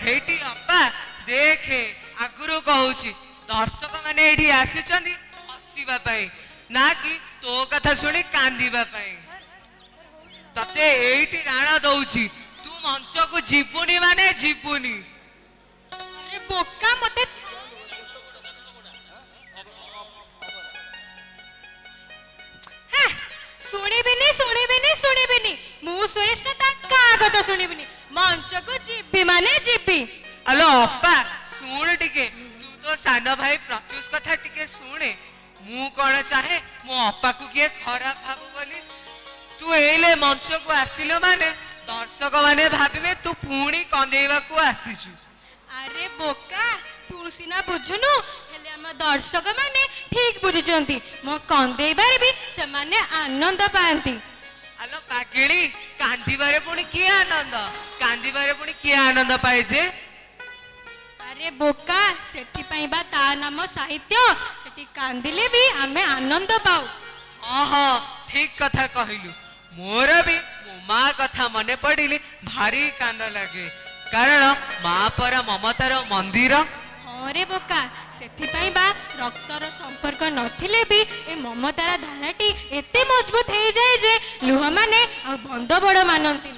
Hattie अपा देखे आगुरु कहूची दर्शक माने एठी आसीचंदी हसीबा पई ना कि तो कथा सुनी कांदीबा पई तते एठी राणा दउची तू मंच को जीवुनी माने जीवुनी अरे बोका मते शुणिबिनी मु सुरेश ता कागत शुणिबिनी मंच को जीबी माने जीबी अलो अप्पा सुन टिके तू तो सान भाई प्रत्युष कथा टिके सुने मु कौन चाहे मो अप्पा को किए खराब भाबु बोली तू एले मंच को आसिलो माने दर्शक माने भाबिबे तू पुणी कंदेवा को आसीचु अरे बोका तू सिना बुझुनु हेले हम दर्शक माने ठीक बुझिचंती मो कंदेबारे भी से माने आनंद पांती आलो पागिणी कांदीबारे पुणी किए आनंद कांदीबारे पुणी किए आनंद पाए जे अरे बोका सेठी पई बा ता नाम साहित्य सेठी कांदिले भी हमें आनंद पाऊ हाँ ठीक कथा कहलु मोर भी मो माँ कथा मने पड़िली भारी कांद लगे कारण माँ पर ममतार मंदिर हाँ रे बोका सेठी पई बा रक्तर संपर्क नथिले भी ए ममतार धाराटी एते मजबूत हे जाए जे लुह माने आ बंद बड़ मानंती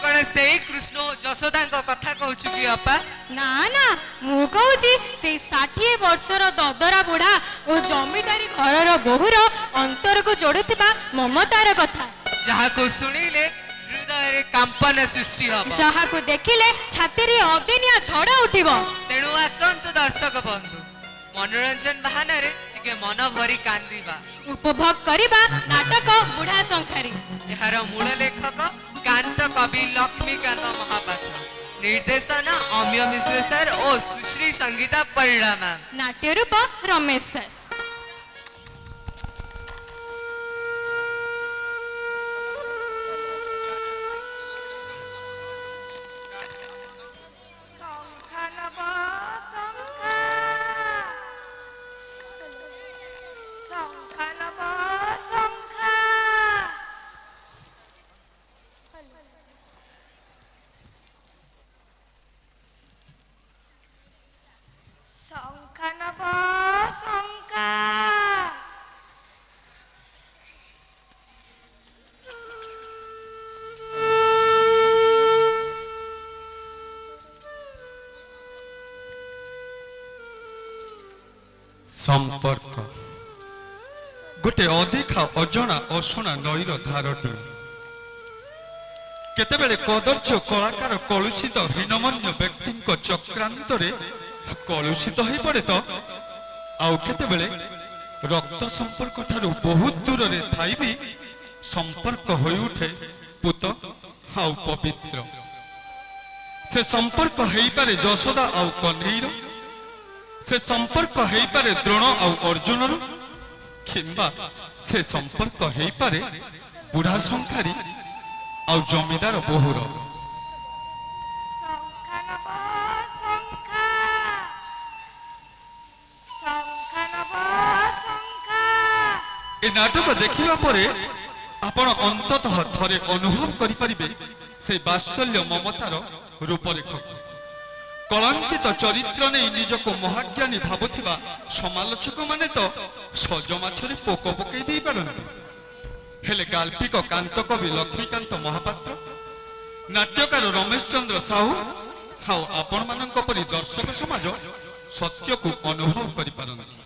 कौन से कृष्ण जशोदा कथा कहूँ कि अपा ना ना मु कहूची से 60 वर्षर ददरा बुढ़ा और जमीदारी घर बोहूर अंतर को जोड़ुथिबा ममतार कथा जहा को सुनिले हृदय कंपन सृष्टि हम जहा को देखिले छाती रे अदिनिया झड़ा उठिबो तेणु आसंतु दर्शक बंधु मनोरंजन बहाना रे टिके मन भरी कांदीबा उपभोग करिबा नाटक बुढ़ा संखारी यार मूल लेखक कांत कवि लक्ष्मीकांत महापात्र निर्देशन अम्य मिश्र सर और सुश्री संगीता परिड़ा मैम नाट्य रूप रमेश सर संपर्क गोटे अधिका अजना अशुणा नईर धारटी केतेबेले कदर्च कलाकार कलुषित हीनमन्य व्यक्ति चक्रांत कलुषित हो पड़े तो आउ केतेबेले रक्त संपर्क ठारू बहुत दूर रे थाई भी संपर्क हो उठे पुत आउ पवित्र से संपर्क हो पारे जशोदा आउ कन्हैर से संपर्क हो पारे द्रोण आउ अर्जुन किंबा से संपर्क हो पारे बुढ़ा संखारी आउ जमीदार बोहूर ए नाटक देखिबा परे आपण अंततः थरे अनुभव करि परिबे से वात्सल्य ममतार रूपरेख कलंकित चरित्र नहीं निजको महाज्ञानी भावुथिबा समालोचक माने तो सजमाछरे पोक पकई देई पारंती हेले गाल्पिक कांत कवि लक्ष्मीकांत महापात्र नाट्यकार रमेश चंद्र साहू हाउ आपण मानक परि दर्शक समाज सत्य को अनुभव करि पारंती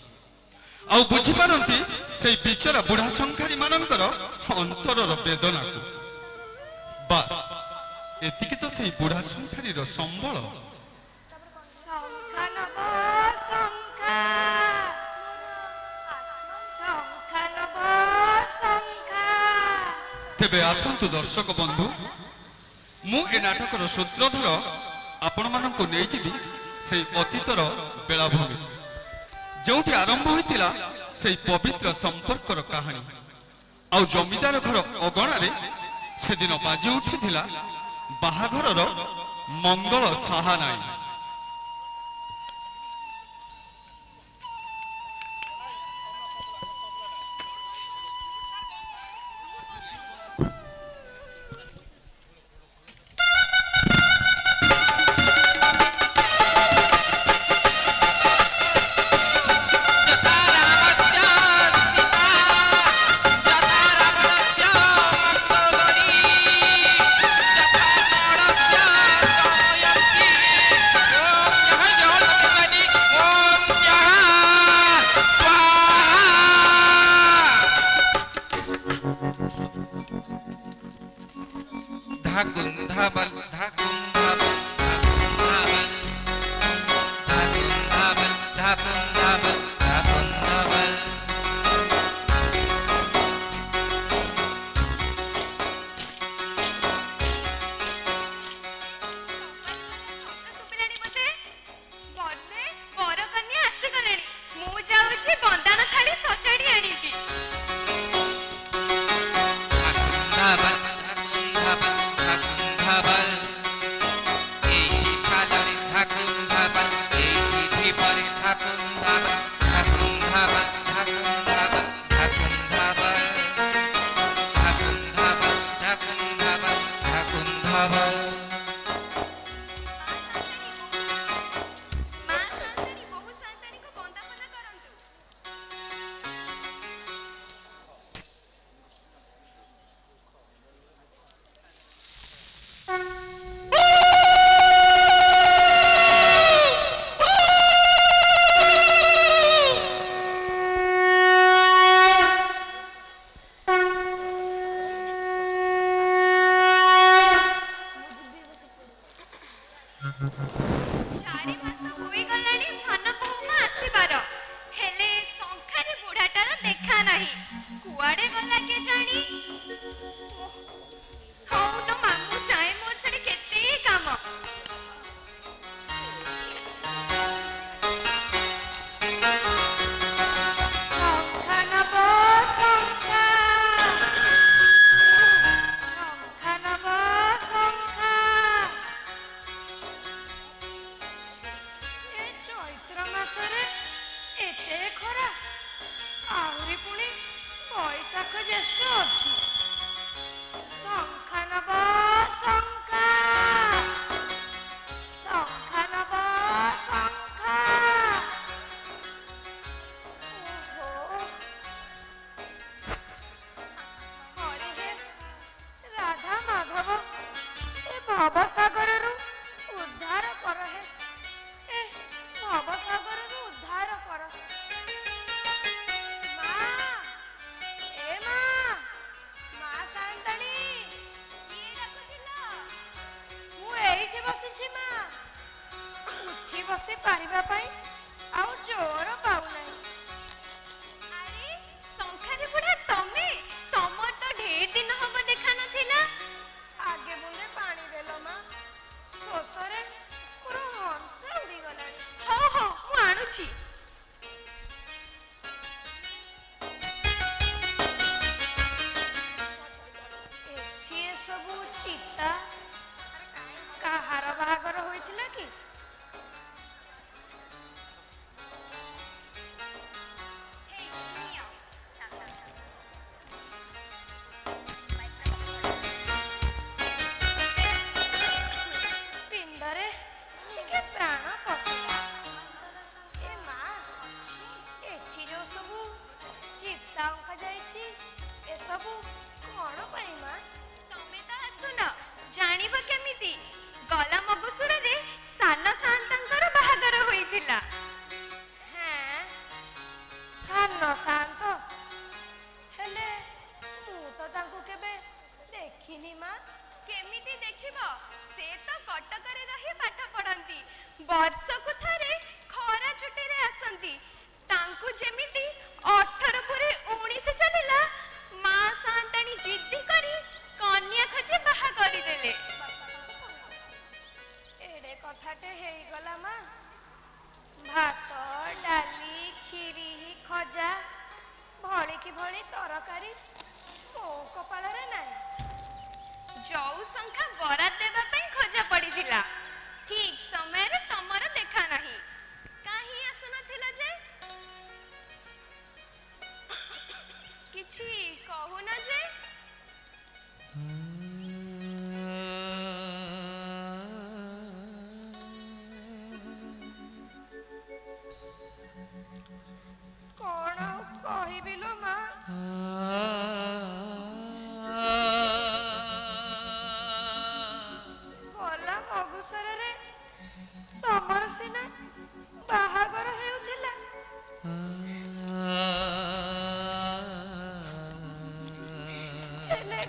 आउ बुझी पारंती से बिचरा बुढ़ा संखारी मानकर अंतरर वेदना को बस एतिकी तो से बुढ़ा संखारी संबल तेबे आसंतु दर्शक बंधु मु ए नाटकर सूत्रधर आपण मानक नहीं जीवी से अतीतर बेलाभूमि जोठी आरंभ होइतिला से पवित्र संपर्कर कहानी आउ जमीदार घर अगणा रे से दिन बाजी उठिथिला बाहाघरर मंगल साहानाई धाबल धाकुम धाबल धाकुम धाबल धाकुम धाबल धाकुम धाबल धाकुम धाबल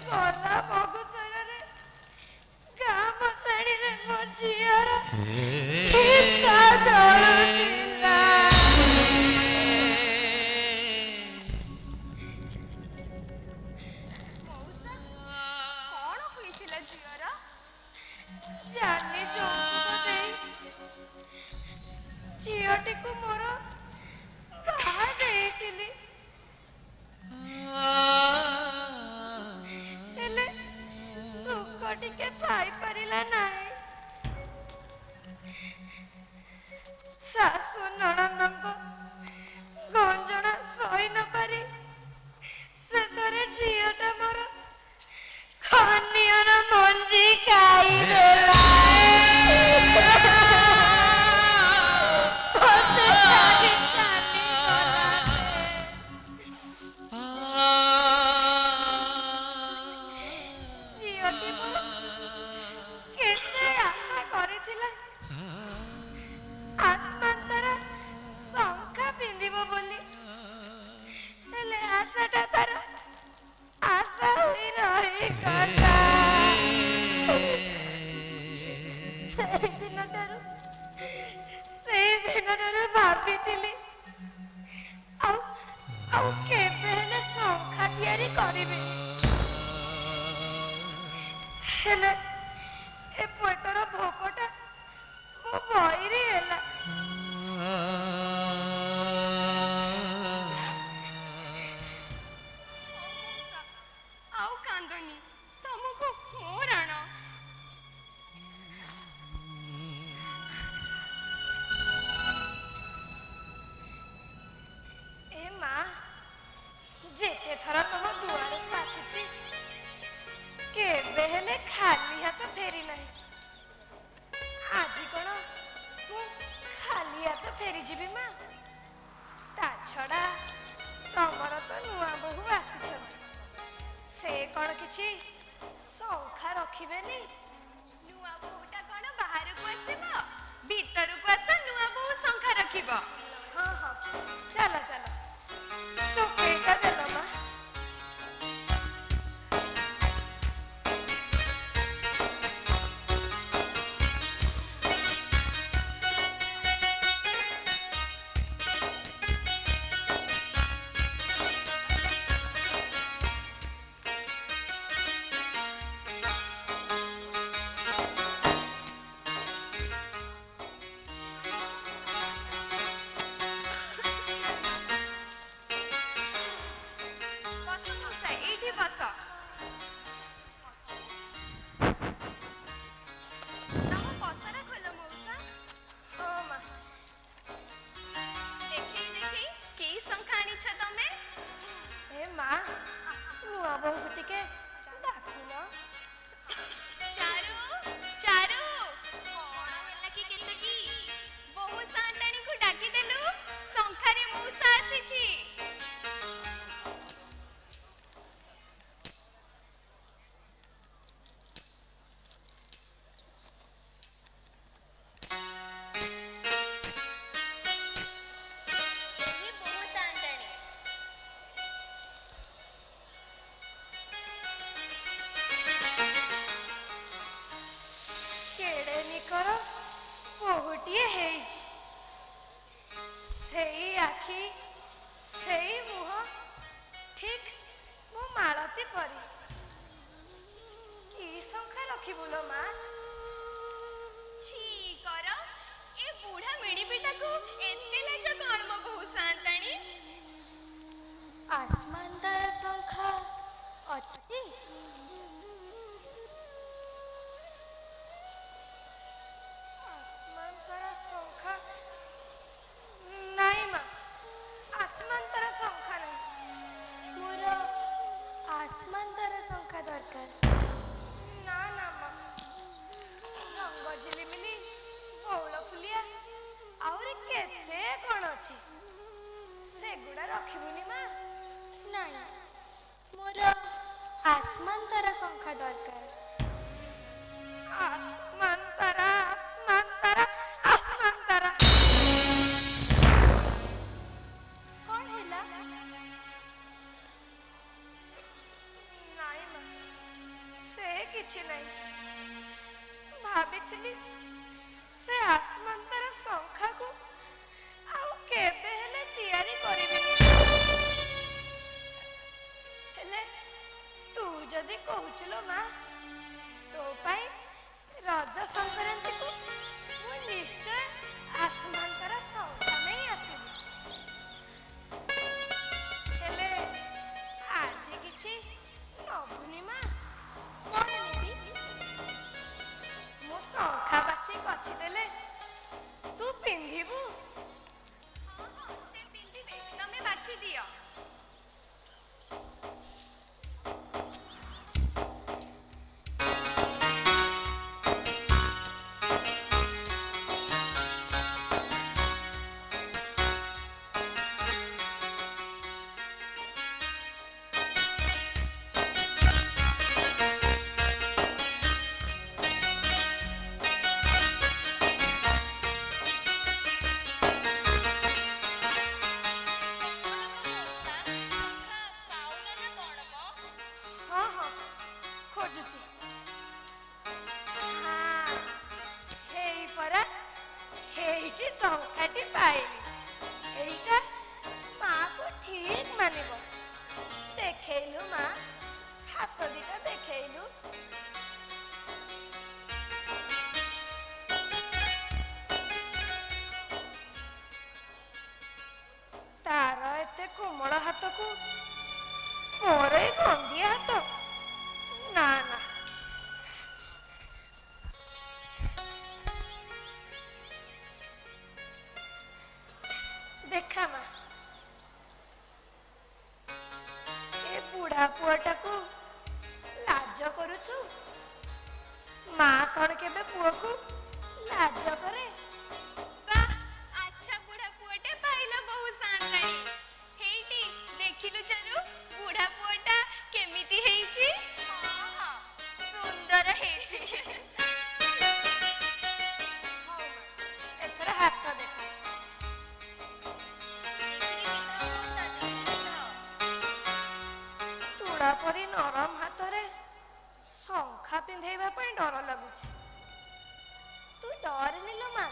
ଗଲା ମଗୁଶୁରରେ ଗାଁ ଚିତା ଜଳୁଥିଲା। ମଉସା, କଣ ହୋଇଥିଲା ଝିଅର? ଜାନି ଯୌତୁକ ଦେଇ ଝିଅଟିକୁ ମୋର ବାହା ଦେଇଥିଲି। ହେଲେ ସୁଖ ଟିକେ ପାଇପାରିଲା ନାହିଁ। ଶାଶୁ ନଣନ୍ଦଙ୍କ ଗଞ୍ଜଣା ସହି ନ ପାରି ଶେଷରେ ଝିଅଟା ମୋର ଖନିଅର ମଞ୍ଜି ଖାଇଦେଲା। ମତେ ଛାଡ଼ି ଚାଲିଗଲା। ଝିଅଟି ମୋ କେତେ ଆଶା କରିଥିଲା ଆସମାନ୍ତର ଶଙ୍ଖା ପିନ୍ଧିବ ବୋଲି। ହେଲେ ଆଶାଟା ତାର ଆଶା ହୋଇ ରହିଗଲା। ସେଇଦିନଠାରୁ ଭାବିଥିଲି ଆଉ ଆଉ କେବେ ହେଲେ ଶଙ୍ଖା ତିଆରି କରିବି। ହେଲେ ଏ ପେଟର ଭୋକଟା ମୋ ବଇରେ ହେଲା। ଆଉ କାନ୍ଦନି, ତମକୁ ମୋର ଆଣ। ଏ ମା, ଯେତେ ଥର ତମ ଦୁଆରକୁ ଆସିଛି କେବେ ହେଲେ ଖାଲି ହାତ ଫେରି ନାହିଁ। ଆଜି କଣ ମୁଁ ଖାଲି ହାତ ଫେରିଯିବି ମା? ତା ଛଡ଼ା ତମର ତ ନୂଆ ବୋହୂ ଆସିଛନ୍ତି, ସେ କଣ କିଛି ଶଙ୍ଖା ରଖିବେନି? ନୂଆ ବୋହୂଟା କଣ ବାହାରକୁ ଆସିବ? ଭିତରକୁ ଆସ, ନୂଆ ବୋହୂ ଶଙ୍ଖା ରଖିବ। ହଁ ହଁ, ଚାଲ ଚାଲ। ଟୋକେଇଟା ଦେଲ ମା। ବୋହୂଟିଏ ହେଇଛି। ସେଇ ଆଖି, ସେଇ ମୁହଁ ଠିକ୍ ମୋ ମାଳତୀ ପରି। କି ଶଙ୍ଖା ରଖିବୁ ଲୋ ମା? छी କର, ଏ ବୁଢା ମିଣିପିଟାକୁ ଏତେ ଲାଜ କଣ ମୋ ବୋହୂ ସାନ୍ତାଣୀ? ଆସମାନ୍ଦାର ଶଙ୍ଖା ଅଛି? ଆସମାନ୍ଦାର ଶଙ୍ଖା ନାଇଁ ମା, ଆସମାନ୍ଦାର ଶଙ୍ଖା ନାହିଁ। ମୋର ଆସମାନ୍ଦାର ଶଙ୍ଖା ଦରକାର। ନା ନା ମା, ରଙ୍ଗ ଝିଲିମିଲି, ବଉଳ ଫୁଲିଆ ଆହୁରି କେତେ କଣ ଅଛି, ସେଗୁଡ଼ା ରଖିବୁନି ମା? ନାଇଁ, ମୋର ଆସମାନ୍ଦାର ଶଙ୍ଖା ଦରକାର। ଆସମାନ୍ଦାର, ଆସମାନ୍ଦାର, ଆସମାନ୍ଦାର। କଣ ହେଲା? ନାଇଁ ମା, ସେ କିଛି ନାହିଁ। ଭାବିଥିଲି तू पिंधिबू हाँ हाँ से पिंधिबे तमे बाछि दियो ସଂଖ୍ୟାଟି ପାଇଲି ଏଇଟା ମାକୁ ଠିକ୍ ମାନିବ ଦେଖେଇଲୁ ମା ହାତ ଦିଟା ଦେଖେଇଲୁ ତାର ଏତେ କୋମଳ ହାତକୁ ମୋର ଏଇ ଗନ୍ଧିଆ ହାତ ନା ନା देखा मा ए बुढ़ा पुआटाकू लाज करुछु मा कौन केबे पुआ को लाज करे वाह अच्छा बुढ़ा पुआटे पाइला बहु सांताणी हेइटी देखिलु चरु बुढ़ा पुआटा केमिति हेइची हां हां सुंदर हेइची हां एथरा हाथ देखा तुड़ा परी नरम हाथरे शंखा पिंधेबा पई डर लागुछि तू डर निलो मा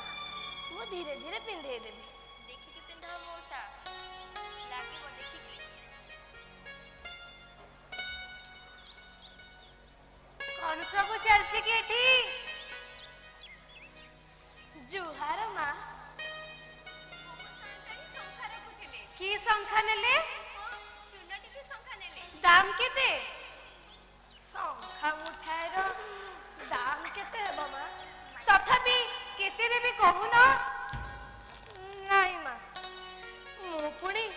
मु धीरे धीरे पिंधे देबी देखिकी पिंधा मौसा लागिबो देखिकी कौन सब चलछि की एठी जुहार मा संखा रखुथिले की शंखा नेले चुनटी की संखा नेले दाम केते शंखा मुठाएर दाम केते हेबो मा तथापि केते देबी कहूना नाई मा मु पुणी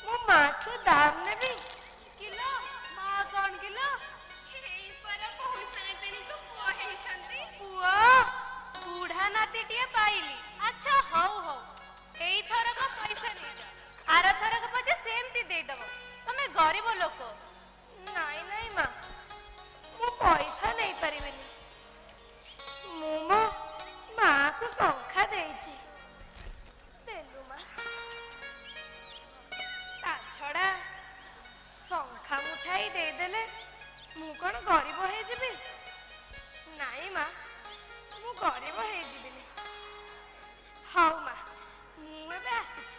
मो माठू दाम नेबी किलो मा कौन किलो हेई पर बहु सांताणी को पुआ हेइछंती पुआ बुढ़ा नातीटिए पाइली अच्छा हौ हौ एई थरक पैसा नै जा आर थरक पछे सेमती दे दबो तमे गरीब लोक नाई नाई मा मु पैसा नै परिबेनी मु मो मां को संखा देइछि देलु मा ता छड़ा संखा मुठाई दे देले मु कोन गरीब हे जिबी नाई मा मु गरीब हे जिबिनी हौ मा मु एबे आसीछि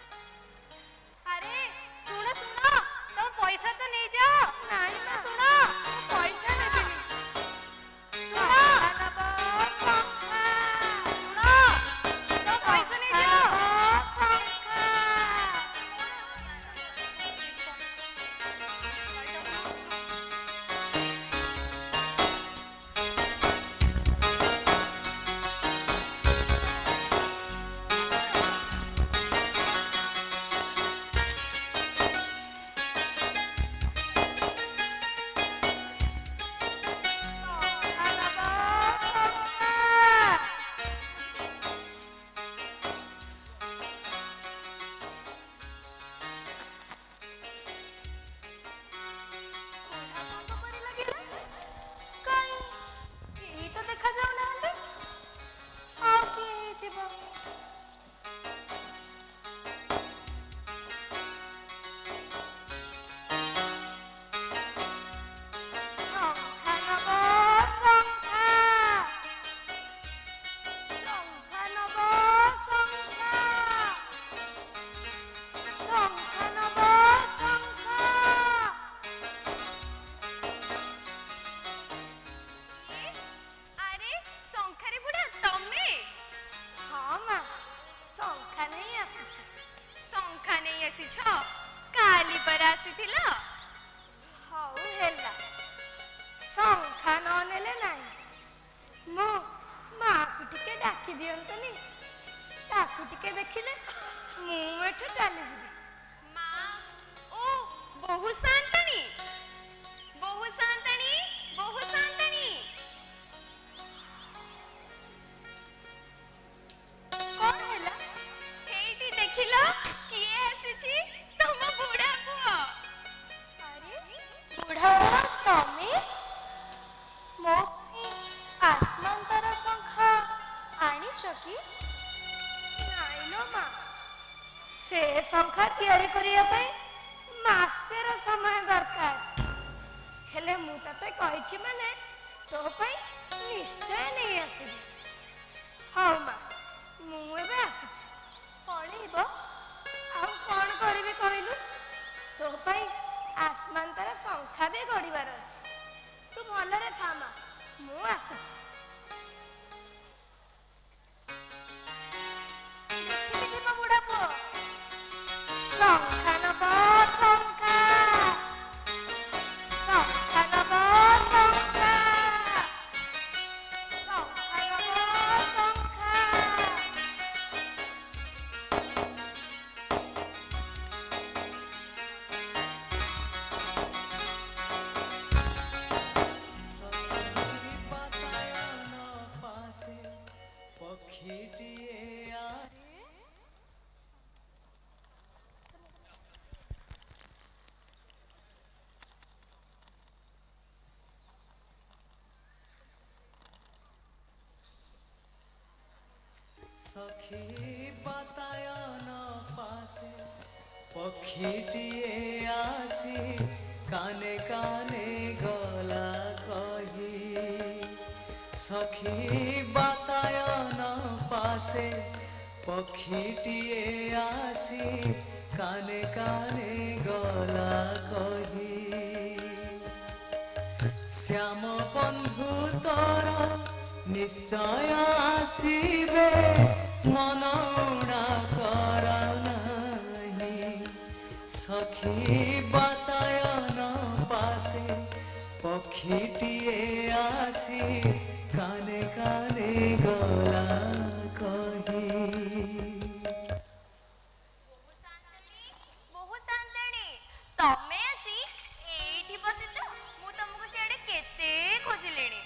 अरे सुनो सुनो तुम पैसा तो नहीं जाओ नहीं ना सुनो पैसा नेबिनी सुनो सुनो तुम पैसा नहीं जाओ अरे संखारे बुढ़ा तमे हाँ मा संखा नहीं आसीछि संखा नहीं आसीछ काली पर आसीथिला हौ हेला संखा न नेले नाही मो माँ को टिके डाकी दियंतनी ତାକୁ ଟିକେ ଦେଖିଲେ ମୁଁ ଏଠୁ ଚାଲିଯିବି। ମା ଓ ବହୁ ଶାନ୍ତାଣୀ, ବହୁ ଶାନ୍ତାଣୀ, ବହୁ ଶାନ୍ତାଣୀ। କଣ ହେଲା? ଏଇଠି ଦେଖିଲ କିଏ ଆସିଛି? ତମ ବୁଢା ପୁଅ। ଆରେ ବୁଢା ପୁଅ ତମେ? ମୋ ପାଇଁ ଆସମାନ୍ତର ଶଙ୍ଖା ଆଣିଛ କି? ନାଇଁ ଲୋ ମା, ସେ ଶଙ୍ଖା ତିଆରି କରିବା ପାଇଁ ମାସେର ସମୟ ଦରକାର। ହେଲେ ମୁଁ ତତେ କହିଛି ମାନେ ତୋ ପାଇଁ ନିଶ୍ଚୟ ନେଇ ଆସିବି। ହଉ ମା, ମୁଁ ଏବେ ଆସୁଛି। ପଳେଇବ? ଆଉ କଣ କରିବି କହିଲୁ? ତୋ ପାଇଁ ଆସମାନ୍ତର ଶଙ୍ଖା ବି ଗଢ଼ିବାର ଅଛି। ତୁ ଭଲରେ ଥା ମା, ମୁଁ ଆସୁଛି। ଦେଖିବି ଯିବ ବୁଢା ପୁଅ। ଶଙ୍ଖା ନବ ଶଙ୍ଖା, ଶଙ୍ଖା ନବ ଶଙ୍ଖା, ଶଙ୍ଖା ନବ ଶଙ୍ଖା। सखी बातायन पासे पक्षीटिए आसी काने काने गला कही। सखी बातायन पासे पक्षीटिए आसी काने काने गला कही। श्याम बंधु तोर निश्चय आसीबे मन उड़ा कर नहीं। सखी बातायन पासे पक्षीटिए आसी काने काने गला कही। ବହୁ ଶାନ୍ତାଣୀ, ତମେ ଆସି ଏଇଠି ବସିଛ? ମୁଁ ତମକୁ ସିଆଡେ କେତେ ଖୋଜିଲିଣି।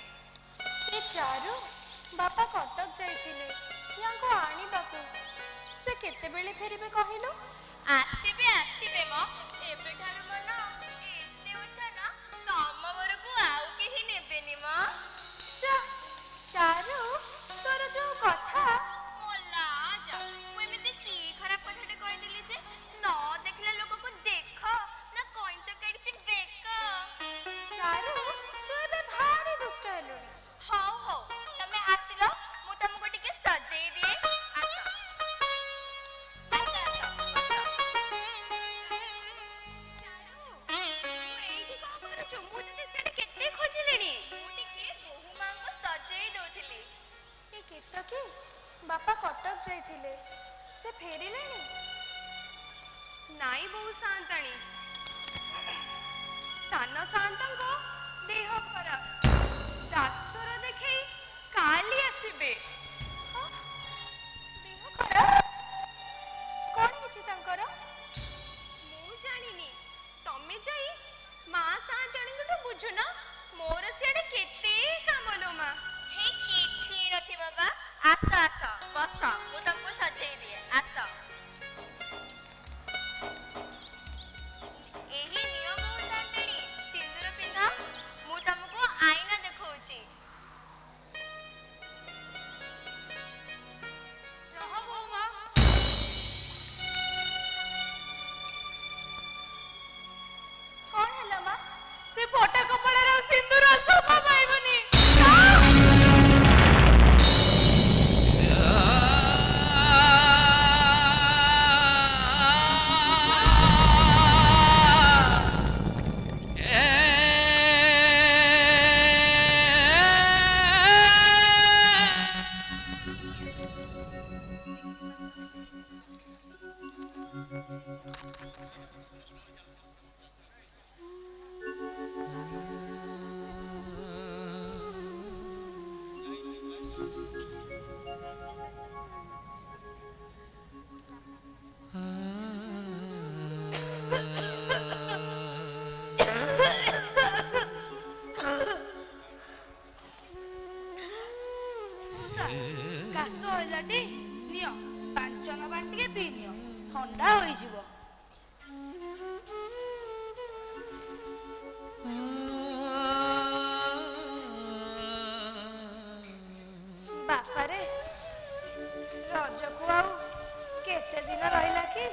ଏ ଚାରୁ ବାପା କଟକ ଯାଇଥିଲେ ୟାଙ୍କୁ ଆଣିବାକୁ। ସେ କେତେବେଳେ ଫେରିବେ କହିଲୁ? ଆସିବେ ଆସିବେ ମ, ଏବେଠାରୁ ମନ ଏତେ ଉଚ୍ଚ ନା ତମ ଘରକୁ ଆଉ କେହି ନେବେନି ମ। ଯା ଚାରୁ, ତୋର ଯୋଉ କଥା। ମଲା ଯା, ମୁଁ ଏମିତି କି ଖରାପ କଥାଟେ କହିଦେଲି ଯେ ନ ଦେଖିଲା ଲୋକକୁ ଦେଖ ନା କଇଁଚ କାଢିଛି ବେକ। ଚାରୁ, ତୁ ଏବେ ଭାରି ଦୁଷ୍ଟ ହେଲୁଣି। ହଉ ହଉ, ତମେ ଆସିଲ, ମୁଁ ତମକୁ ଟିକେ ସଜେଇ ଦିଏ। ଆସ ଆସ ଆସ ବସ। ଚାରୁ, ତୁ ଏଇଠି କଣ କରୁଛୁ? ମୁଁ ତତେ ସେଠି କେତେ ଖୋଜିଲିଣି। ମୁଁ ଟିକେ ବୋହୂ ମାଙ୍କୁ ସଜେଇ ଦଉଥିଲି। ଏ କେତକୀ, ବାପା କଟକ ଯାଇଥିଲେ, ସେ ଫେରିଲେଣି? ନାଇଁ ବୋହୂ ଶାନ୍ତାଣୀ, ସାନ ଶାନ୍ତଙ୍କ ଦେହ ଖରାପ, ଡାକ୍ତର ଦେଖେଇ କାଲି ଆସିବେ। ଦେହ ଖରାପ? କଣ ହେଇଛି ତାଙ୍କର? ମୁଁ ଜାଣିନି, ତମେ ଯାଇ ମା ଶାନ୍ତାଣୀଙ୍କଠୁ ବୁଝୁନ। ମୋର ସିଆଡେ କେତେ କାମ ଲୋ ମା। ହେ କିଛି ନଥିବ ବା। ଆସ ଆସ ବସ, ମୁଁ ତମକୁ ସଜେଇ ଦିଏ। ଆସ। ଏହି ନିଅ ବୋହୂ ଶାନ୍ତାଣୀ, ସିନ୍ଦୁର ପିନ୍ଧ। ମୁଁ ତମକୁ ଆଇନା ଦେଖଉଛି। ରହ ବୋହୂ ମା। କଣ ହେଲା ମା? ସେ ଫଟା କପଡାର ସିନ୍ଦୁର ଶୋଭା ପାଇବନି। ରହିଲାଟି ନିଅ ପାଞ୍ଚନ ପାଣି ଟିକେ ପିଇ ନିଅ ଥଣ୍ଡା ହୋଇଯିବ। ବାପାରେ ରଜକୁ ଆଉ କେତେ ଦିନ ରହିଲା କି?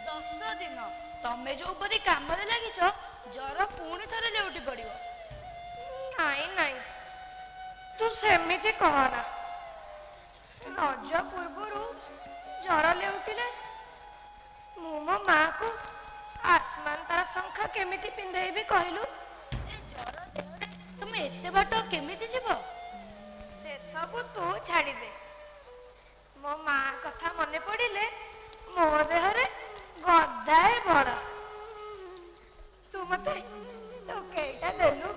10 ଦିନ। ତମେ ଯୋଉ ପରି କାମରେ ଲାଗିଛ ଜର ପୁଣି ଥରେ ଲେଉଟି ପଡିବ। ନାଇଁ ନାଇଁ ତୁ ସେମିତି କହନା। ରଜ ପୂର୍ବରୁ ଜର ଲେଉଟିଲେ ମୁଁ ମୋ ମାକୁ ଆସମାନ ତାରା ଶଙ୍ଖା କେମିତି ପିନ୍ଧେଇବି କହିଲୁ? ଏ ଜର ଦେହରେ ତମେ ଏତେ ବାଟ କେମିତି ଯିବ? ସେସବୁ ତୁ ଛାଡ଼ିଦେ। ମୋ ମା କଥା ମନେ ପଡ଼ିଲେ ମୋ ଦେହରେ ଗଦାଏ ବଳ। ତୁ ମତେ ଟୋକେଇଟା ଦେଲୁ।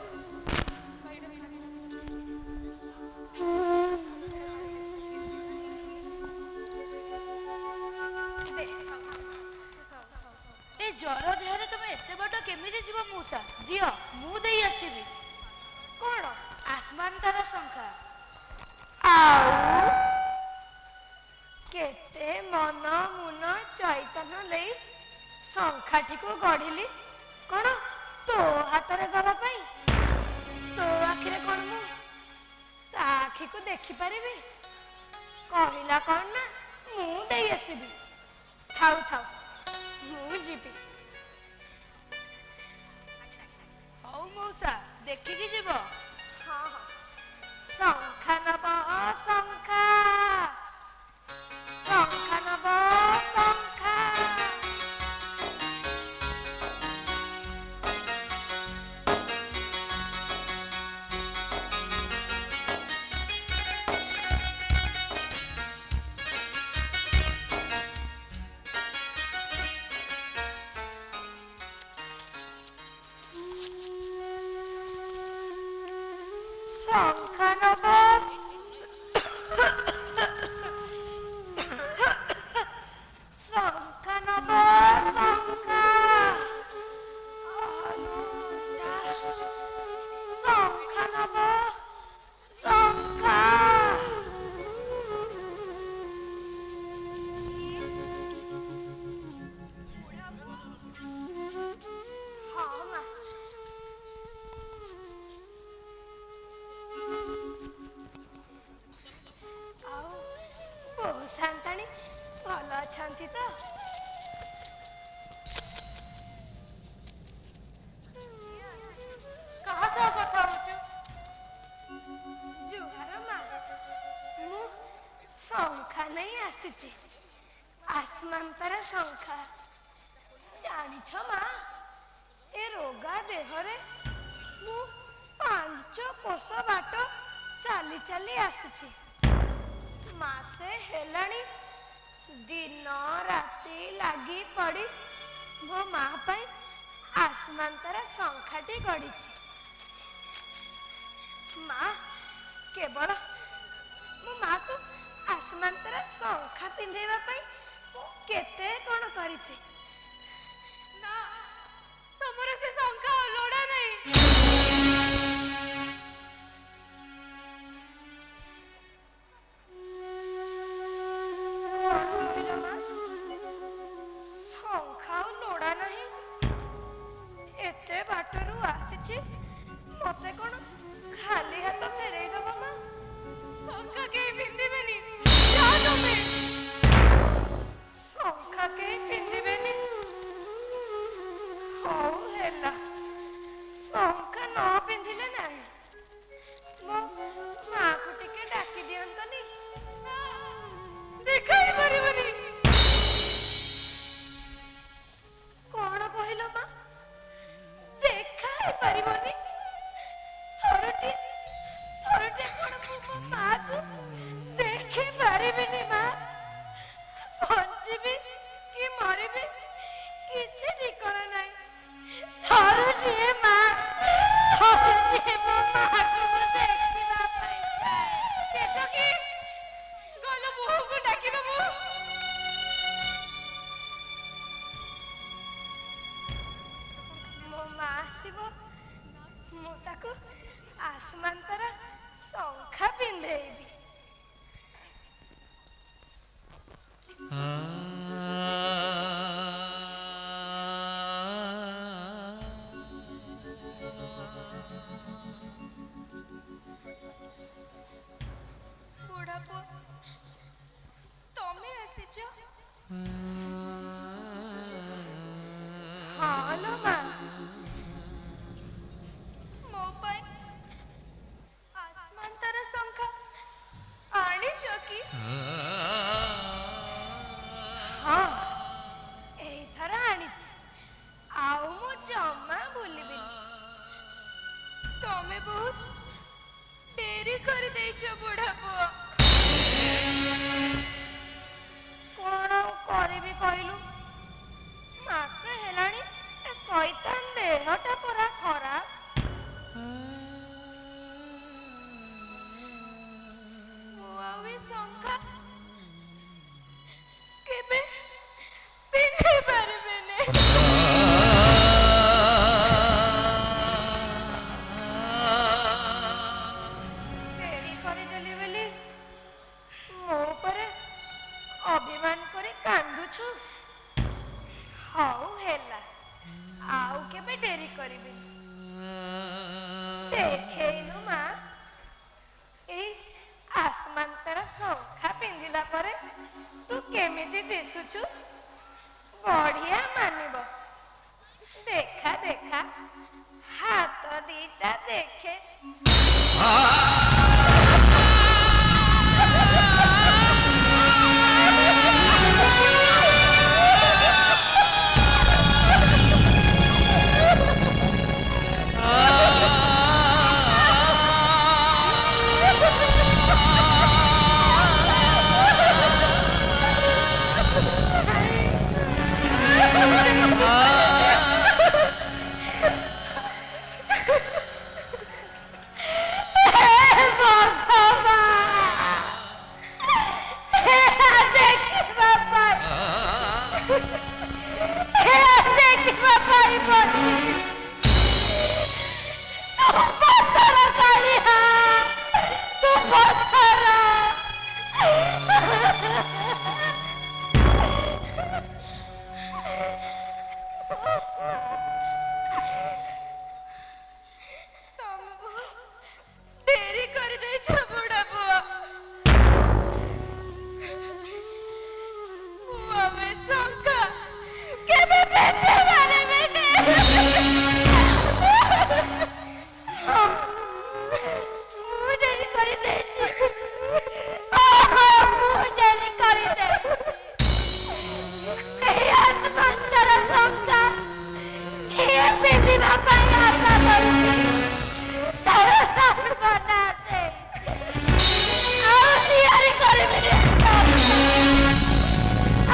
ଏ ଜର ଦେହରେ ତମେ ଏତେ ବାଟ କେମିତି ଯିବ ମଉସା? ଦିଅ ମୁଁ ଦେଇ ଆସିବି। କଣ? ଆସମାନ ତାରା ଶଙ୍ଖା। ଆଉ କେତେ ମନ ମୁନ ଚୈତନ୍ୟ ଦେଇ ଶଙ୍ଖାଟିକୁ ଗଢିଲି କଣ ତୋ ହାତରେ ଦବା ପାଇଁ? ତୋ ଆଖିରେ କଣ ମୁଁ ତା ଆଖିକୁ ଦେଖିପାରିବି? କହିଲା କଣ ନା ମୁଁ ଦେଇ ଆସିବି। ଥାଉ ଥାଉ ମୁଁ ଯିବି। ହଉ ମଉସା ଦେଖିକି ଯିବ। ହଁ ହଁ। ଶଙ୍ଖା ନବ ଶଙ୍ଖା, ଶଙ୍ଖା ନବ ଶଙ୍ଖା। ଶଙ୍ଖା ନବ ଶଙ୍ଖା ନବ ଶଙ୍ଖା। ଶଙ୍ଖା ନବ ଶଙ୍ଖା। ହଁ ମା। ଆଉ ବୋଉ ସାନ୍ତାଣୀ ଭଲ ଅଛନ୍ତି ତ? କାହା ସହ କଥା ହଉଛୁ? ଜୁହାର ମା। ମୁଁ ଶଙ୍ଖା ନେଇ ଆସିଛି। ଆସମାନ ତାରା ଶଙ୍ଖା। ଜାଣିଛ ମା ଏ ରୋଗା ଦେହରେ ମୁଁ 5 କୋଶ ବାଟ ଚାଲି ଚାଲି ଆସିଛି। ମାସେ ହେଲାଣି ଦିନ ରାତି ଲାଗି ପଡ଼ି ମୋ ମା ପାଇଁ ଆସମାନ ତାରା ଶଙ୍ଖାଟି ଗଢ଼ିଛି। ମା କେବଳ ମୋ ମାକୁ ଆସମାନ ତାରା ଶଙ୍ଖା ପିନ୍ଧେଇବା ପାଇଁ ମୁଁ କେତେ କଣ କରିଛି। ନା, ତମର ସେ ଶଙ୍ଖା ଲୋଡ଼ା ନାହିଁ। କଣ କହିଲ ମା? ଶଙ୍ଖା ଆଉ ଲୋଡ଼ା ନାହିଁ? ଏତେ ବାଟରୁ ଆସିଛି ମତେ କଣ ଖାଲି ହାତ ଫେରେଇ ଦବ ମା? ଶଙ୍ଖା କେହି ପିନ୍ଧିବେନି। ଯାଅ ତମେ। ଶଙ୍ଖା କେହି ପିନ୍ଧିବେନି? ହଉ ହେଲା। ଶଙ୍ଖା ନ ପିନ୍ଧିଲେ ନାହିଁ। ମୋ ମାକୁ ଟିକେ ଡାକି ଦିଅନ୍ତନି। ଦେଖା ହିଁ ପାରିବନି। କଣ କହିଲ ମା? ଦେଖା ହେଇପାରିବନି? ଥରଟିଏ କଣ ମୁଁ ମୋ ମାକୁ ଦେଖି ପାରିବିନି ମା? ବଞ୍ଚିବି କି ମରିବି କିଛି ଠିକଣା ନାହିଁ। ଥରୁଟିଏ ମା, ଥରୁଟିଏ ମୋ ମାକୁ ମୁଁ ଦେଖିବା ପାଇଁ ଚାହେଁ। କେତକୀ ଗଲ ବୋହୂକୁ ଡାକିଦବୁ। ମୋ ମା ଆସିବ, ମୁଁ ତାକୁ ଆସମାନ ତାରା ଶଙ୍ଖା ପିନ୍ଧେଇବି। ଆସିଛ? ହଁ ଲୋ ମା, ମୋ ପାଇଁ ଆସମାନ ତାରା ଶଙ୍ଖା ଆଣିଛ କି? ହଁ ଏଇଥର ଆଣିଛି, ଆଉ ମୁଁ ଜମା ଭୁଲିବିନି। ତମେ ବହୁତ ଡେରି କରିଦେଇଛ ବୁଢା ପୁଅ। କଣ କରିବି କହିଲୁ, ମାସେ ହେଲାଣି ଏ ଶଇତାନ ଦେହଟା ପୁରା ଖରାପ। ମୁଁ ଆଉ ଏ ଶଙ୍ଖା କେବେ ପିନ୍ଧି ପାରିବିନି। ଡେରି କରିଦେଲି ବୋଲି ମୋ ଉପରେ ଅଭିମାନ କରି କାନ୍ଦୁଛୁ। ହଉ ହେଲା, ଆଉ କେବେ ଡେରି କରିବିନି। ଦେଖେଇଲୁ ମା, ଏଇ ଆସମାନ ତାରା ଶଙ୍ଖା ପିନ୍ଧିଲା ପରେ ତୁ କେମିତି ଦିଶୁଛୁ, ବଢିଆ ମାନିବ। ଦେଖା ଦେଖା, ହାତ ଦିଟା ଦେଖେ। ତମେ ବହୁତ ଡେରି କରିଦେଇଛ ବୁଢା ପୁଅ। ମୁଁ ଆଉ ଏ ଶଙ୍ଖା କେବେ ପିନ୍ଧି ପାରିବିନି। ମୁଁ ଡେରି କରିଦେଇଛି। ମୁଁ ଡେରି କରିଦେଇଛି। ଏହି ଆସମାନ ତାରା ଶଙ୍ଖା ଯିଏ ପିନ୍ଧିବା ପାଇଁ ଆଶା କରୁଛି, ତାର ସର୍ବନାଶ ହେଇଛି। ଆଉ ତିଆରି କରିବିନି,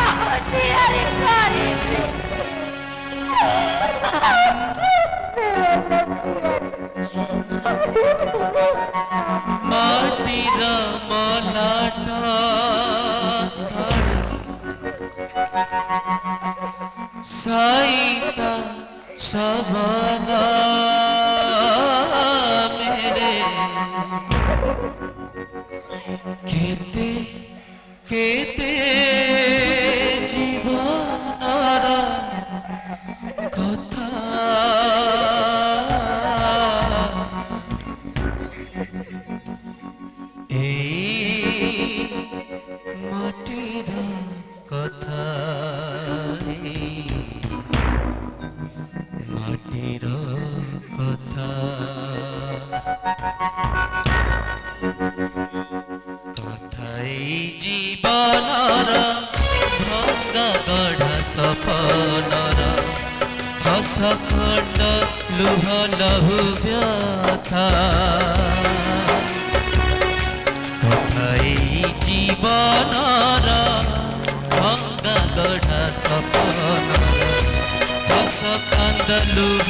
ଆଉ ତିଆରି କରିବି। ମାଟିର ମଲାଟ ସାଇତା ଶବଦ ମେରେ କେତେ କେତେ ଜୀବନର କଥା এই মাটির কথা মাটির কথা কথাই জীবনর ভঙ্গা গড়া সপনর হস খণ্ড লুহ লহু ব্যথা কথাই জীবনর ভঙ্গা গড়া সপনর হস কান্দ লুহ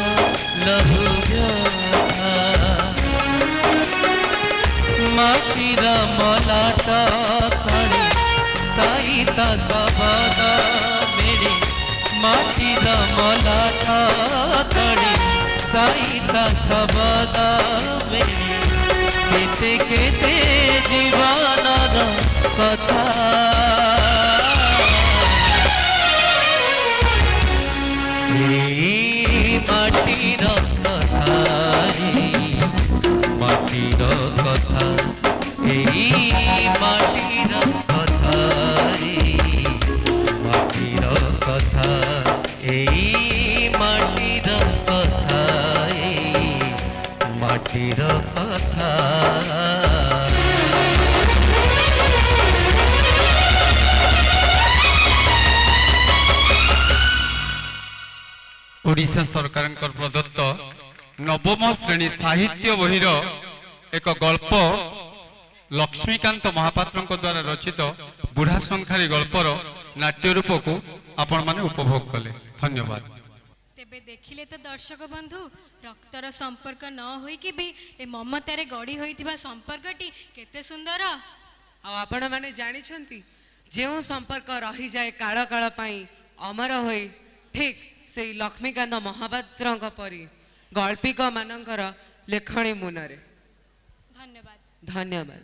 লহু ব্যথা মাটির মলাট তলে সাইতা শবদ মেরে মাটির মলাট তলে সাইতা শবদ মেরে কেতে কেতে জীবনর কথা মাটির কথা মাটির কথা এই মাটির কথা ମାଟିର କଥା ओडिशा सरकार प्रदत्त नवम श्रेणी साहित्य बहिर एक गल्प लक्ष्मीकांत महापात्र द्वारा रचित बुढ़ा संखारी गल्पर नाट्य रूप को आपण माने उपभोग कले। धन्यवाद। तेबे देखिले तो दर्शक बंधु रक्तर संपर्क न होइकी भी ए ममतारे गढ़ी होइतिबा संपर्कटी केते सुंदर। आपण माने जानि छंती जेउ संपर्क रही जाए काल काल पई अमर होई ठीक से लक्ष्मीकांत महापात्रଙ୍କ परी गल्पिक मानकर लेखणी मुनरे। धन्यवाद। धन्यवाद।